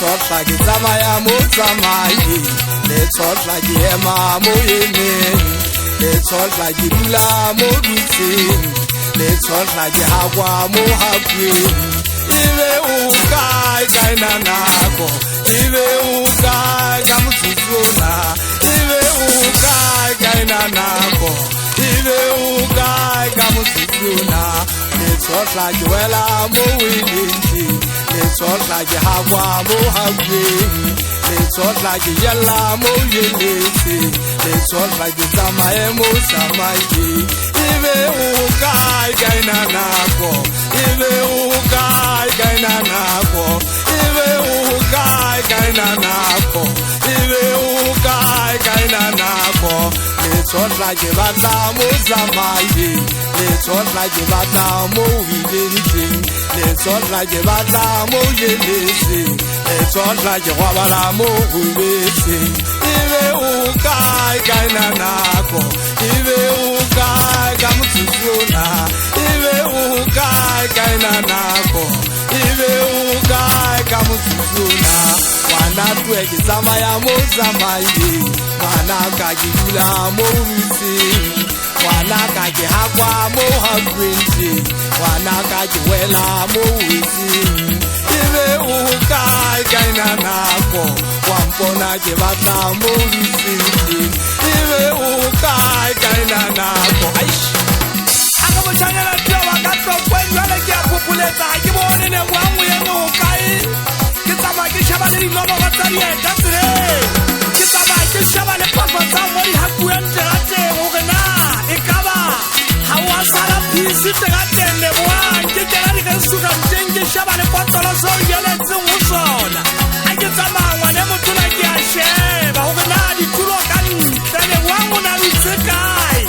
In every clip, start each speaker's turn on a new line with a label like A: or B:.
A: tshotla ke tsamaya mo tsamaye le tshotla ke ema mo emeng le tshotla ke dula mo dutseng le tshotla ke hakwa mo hakweng ibe o kae kae na nako ibe o kae ka motsotso ibe o kae kae na nako ibe o kae ka motsotso le tshotla ke wela mo welenti le tshotla ke hakwa mo hakweng le tshotla ke yela mo yeletse le tshotla ke tsamaye mo tsamaye ibe o kae kae na nako ibe o kae kae na nako ibe o kae kae na nako ibe o kae kae na nako le tshotla ke batla mo tsamaye le tshotla ke batla mo wilenteng le tshotla ke batla mo yeletseng le tshotla ke gwabala mo hubetseng ibe o kae kae na nako ibe o kae ka motsotso ibe o kae kae na nako ibe o kae ka motsotso wana twe ke tsamaya mo tsamaye wana ka ke dula mo rutseng wana ka ke hakwa mo hakweng wana ka ke wela mo wetseng ibe o kae kae na nako wa mpona ke batla mo rutseng ibe o kae kae na nako aka mo tshwanela twa ka tlokweng le ke a populetsa ke bone ne wa ngwe ya no kae ke tsama ke shaba le dinomo ga tsari eta tsre ke tsama ke shaba le papa tsa mo di hakweng terate go gena e kaba ha wa sala phisi terate le bwa ke tsela di ka suga nteng ke shaba le potolo so yele tseng go sona a ke tsama ngwane motho ke a sheba go gena di tulo ka ntle le wa mona le tsekai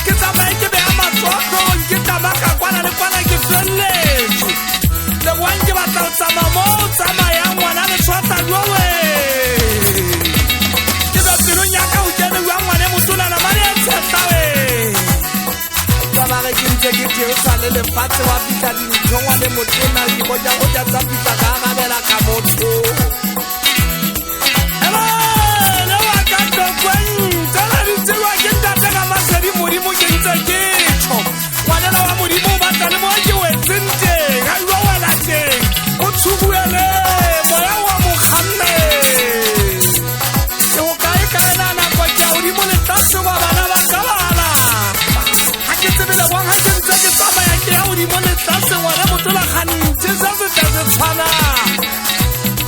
A: ke tsama ke be a matsoko ke tama ka kwana le kwana ke felletse le wa ke batla tsama mo tsama ya ngwana le tshwata lowe ke ba pelo nya ka o kene wa ngwane motho na mari a tshatawe tsama re ke ntse ke teo sale le fatse wa fitla di ntshongwa le motho na di boja go tsa tsa fitla ka gabela ka motho le wa ka tlokweng tsala di tsewa ke ntate ka masedi modimo ke ntse ke tsho ngwana wa modimo ba tla le mo ke wetsente ga yo wela teng o tshubuele moya wa mokhanne ke o kae kae na nako ke o di mo le tase wa bana ba kabala ha ke tsebe le wa ha ke ntse ke tsamaya ke o di mo le tase wa re motola khante sa se tse tshwana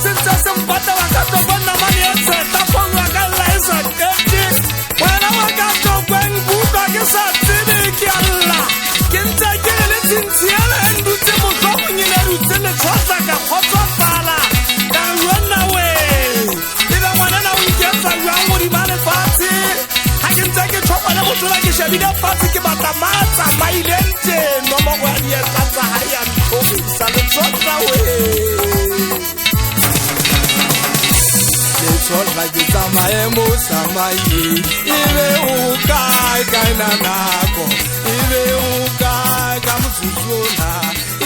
A: sentse se mpata wa ka toponna mane e tseta pongwa ka laisa kete wena wa ka topeng buka ke sa tsebe ke Allah ke ntse ke le tsintsiela ndutse mo tlhogong le rutse le tshwasa ka khotsofala ka wena we eba ngwana na o nketsa jwang mo di mane fatse ha ke ntse ke tshogwa le motho la ke shebile fatse ke batla matsa mailente no mo gwa di etsa tsa ha ya nthobi sa le tshwasa we le tshotla ke tsamaye mo tsamaye ibe o kae kae na nako ibe o kae ka motsotso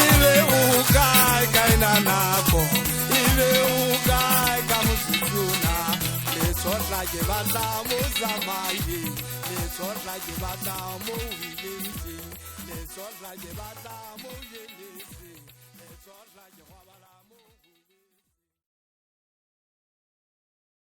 A: ibe o kae kae na nako ibe o kae ka motsotso le tshotla ke batla mo tsamaye le tshotla ke batla mo wilenteng le tshotla ke batla mo yeletseng le